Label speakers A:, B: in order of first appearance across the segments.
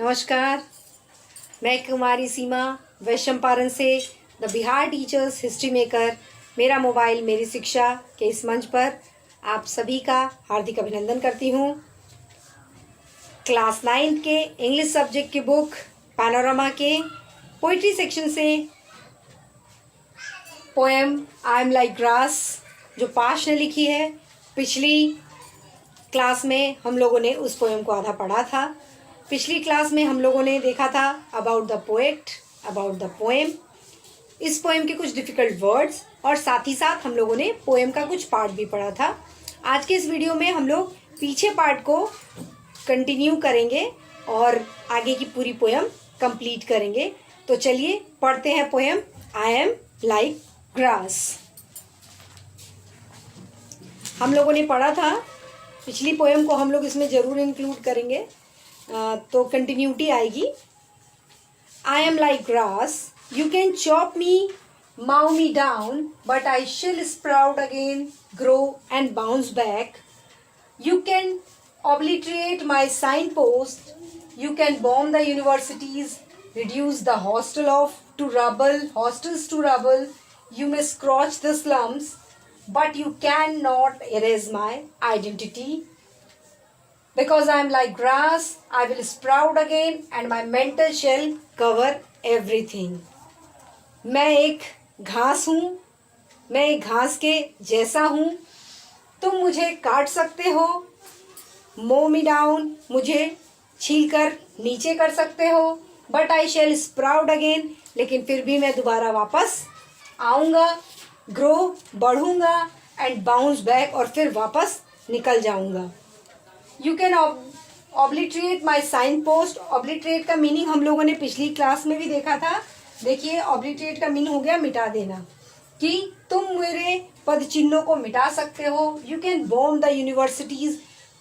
A: नमस्कार, मैं कुमारी सीमा वैश्वपारन से the Bihar teachers history maker मेरा मोबाइल मेरी शिक्षा के इस मंच पर आप सभी का हार्दिक अभिनंदन करती हूँ। क्लास 9 के इंग्लिश सब्जेक्ट की बुक पैनोरामा के पोइट्री सेक्शन से poem I am like grass जो पाश ने लिखी है, पिछली क्लास में हम लोगों ने उस पोएम को आधा पढ़ा था। पिछली क्लास में हम लोगों ने देखा था about the poet, about the poem, इस पोएम के कुछ डिफ़िकल्ट वर्ड्स और साथ ही साथ हम लोगों ने पोएम का कुछ पार्ट भी पढ़ा था। आज के इस वीडियो में हम लोग पीछे पार्ट को कंटिन्यू करेंगे और आगे की पूरी पोएम कंप्लीट करेंगे। तो चलिए पढ़ते हैं poem I am like grass. हम लोगों ने पढ़ा था, पिछली पोएम को हम लोग इसमें ज़रूर इंक्लूड करेंगे तो कंटिन्यूटी आएगी। I am like grass, you can chop me, mow me down, but I shall sprout again, grow and bounce back. You can obliterate my signpost, you can bomb the universities, reduce the hostels to rubble, you may scorch the slums, but you cannot erase my identity. Because I am like grass, I will sprout again and my mental shell cover everything. मैं एक घास हूँ, मैं एक घास के जैसा हूँ। तुम मुझे काट सकते हो, mow me down, मुझे छीलकर नीचे कर सकते हो, but I shall sprout again, लेकिन फिर भी मैं दोबारा वापस आऊँगा, grow बढ़ूँगा and bounce back और फिर वापस निकल जाऊँगा। You can obliterate my signpost. Obliterate का मीनिंग हम लोगों ने पिछली क्लास में भी देखा था। देखिए obliterate का मीनिंग हो गया मिटा देना, कि तुम मेरे पद चिन्हों को मिटा सकते हो। You can bomb the universities,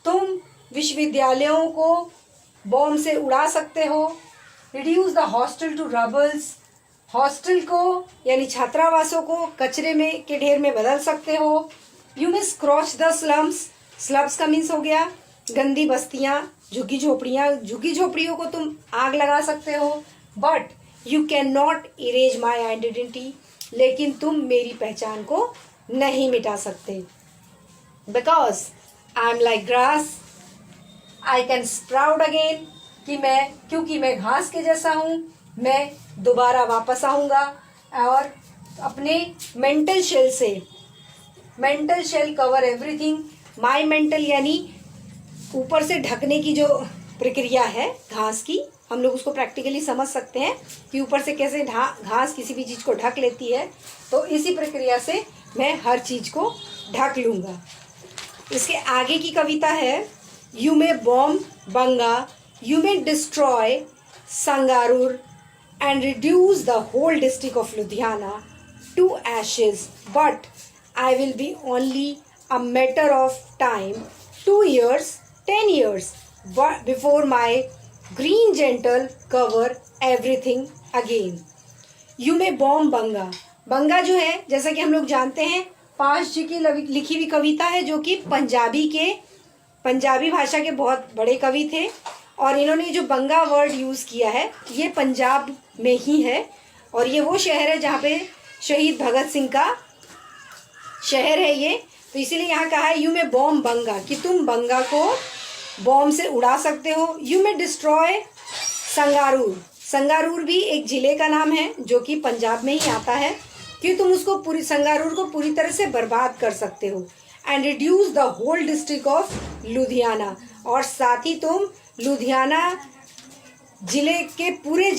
A: तुम विश्वविद्यालयों को बॉम्ब से उड़ा सकते हो। Reduce the hostel to rubbles, hostel को यानी छात्रावासों को कचरे में के ढेर में बदल सकते हो। You may scorch the slums, slums का मीन्स हो गया गंदी बस्तियाँ, झुग्गी झोपड़ियों को तुम आग लगा सकते हो। But you can not erase my identity, लेकिन तुम मेरी पहचान को नहीं मिटा सकते। Because I am like grass, I can sprout again, क्योंकि मैं घास के जैसा हूँ, मैं दोबारा वापस आऊँगा और अपने mental shell cover everything. My mental यानी ऊपर से ढकने की जो प्रक्रिया है घास की, हम लोग उसको प्रैक्टिकली समझ सकते हैं कि ऊपर से कैसे घास किसी भी चीज़ को ढक लेती है। तो इसी प्रक्रिया से मैं हर चीज़ को ढक लूँगा। इसके आगे की कविता है you may bomb Banga, you may destroy Sangrur and reduce the whole district of Ludhiana to ashes, but I will be only a matter of time, 2 years, 10 years before my green gentle cover everything again. You may bomb बंगा। बंगा जो है, जैसा कि हम लोग जानते हैं, पाश जी की लिखी हुई कविता है जो कि पंजाबी भाषा के बहुत बड़े कवि थे। और इन्होंने जो बंगा वर्ड यूज़ किया है ये पंजाब में ही है और ये वो शहर है जहाँ पे शहीद भगत सिंह का शहर है ये। तो इसीलिए यहाँ कहा है यू मे बॉम्ब बंगा, कि तुम बंगा को बॉम्ब से उड़ा सकते हो। यू मे डिस्ट्रॉय संगारूर, संगारूर भी एक ज़िले का नाम है जो कि पंजाब में ही आता है, कि तुम उसको संगारूर को पूरी तरह से बर्बाद कर सकते हो। And reduce the whole district of Ludhiana, और साथ ही तुम लुधियाना लुधियाना के पूरे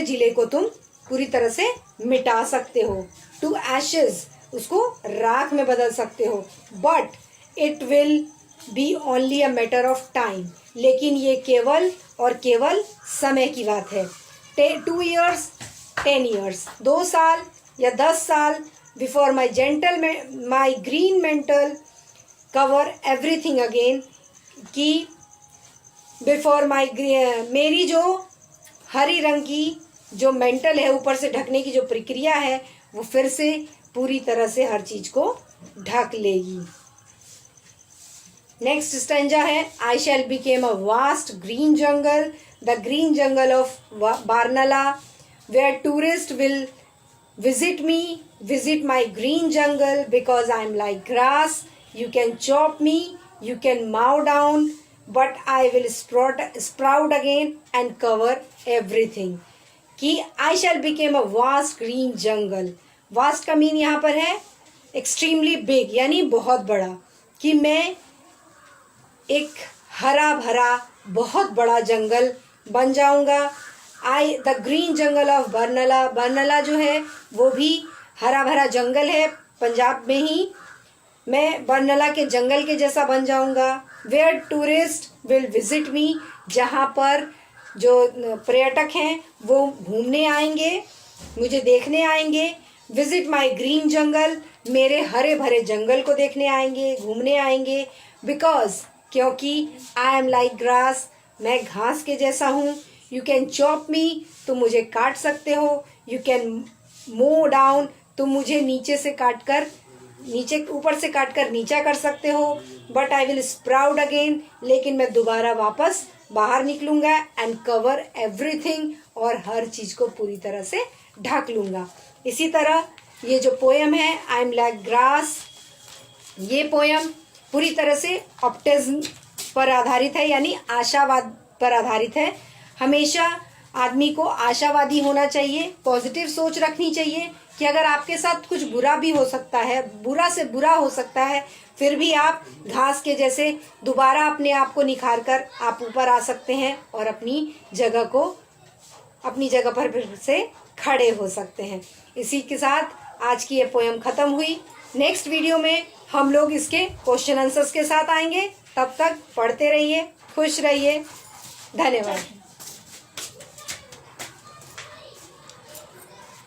A: ज़िले को तुम पूरी तरह से मिटा सकते हो। टू एशेज, उसको राख में बदल सकते हो। But it will be only a matter of time, लेकिन ये केवल और केवल समय की बात है। 2 years, 10 years, 2 साल या 10 साल before my green mental cover everything again, कि बिफोर मेरी जो हरी रंग की जो मेंटल है, ऊपर से ढकने की जो प्रक्रिया है, वो फिर से पूरी तरह से हर चीज़ को ढक लेगी। नेक्स्ट स्टेंजा है, I shall became a vast green jungle, the green jungle of Barnala, where tourist will visit me, visit my green jungle because I am like grass. You can chop me, you can mow down, but I will sprout again and cover everything. कि I shall become a vast green jungle. Vast का mean यहाँ पर है extremely big, यानी बहुत बड़ा, कि मैं एक हरा भरा बहुत बड़ा जंगल बन जाऊंगा. द ग्रीन जंगल ऑफ बरनला, बरनला जो है वो भी हरा भरा जंगल है पंजाब में ही. मैं बरनला के जंगल के जैसा बन जाऊंगा. Where tourist will visit me, जहाँ पर जो पर्यटक हैं वो घूमने आएंगे, मुझे देखने आएंगे. विजिट माई ग्रीन जंगल, मेरे हरे भरे जंगल को देखने आएंगे, घूमने आएंगे. बिकॉज, क्योंकि आई एम लाइक ग्रास, मैं घास के जैसा हूँ. यू कैन चॉप मी, तुम मुझे काट सकते हो. यू कैन मो डाउन, तुम मुझे नीचे से काट कर नीचे ऊपर से काट कर नीचा कर सकते हो. But I will sprout again, लेकिन मैं दोबारा वापस बाहर निकलूंगा. एंड कवर एवरीथिंग, और हर चीज को पूरी तरह से ढक लूंगा. इसी तरह ये जो पोयम है आई एम लाइक ग्रास, ये पोयम पूरी तरह से ऑप्टिज्म पर आधारित है, यानी आशावाद पर आधारित है. हमेशा आदमी को आशावादी होना चाहिए, पॉजिटिव सोच रखनी चाहिए कि अगर आपके साथ कुछ बुरा भी हो सकता है, बुरा से बुरा हो सकता है, फिर भी आप घास के जैसे दोबारा अपने आप को निखार कर आप ऊपर आ सकते हैं और अपनी जगह पर फिर से खड़े हो सकते हैं. इसी के साथ आज की ये पोयम खत्म हुई. नेक्स्ट वीडियो में हम लोग इसके क्वेश्चन आंसर्स के साथ आएंगे. तब तक पढ़ते रहिए, खुश रहिए. धन्यवाद.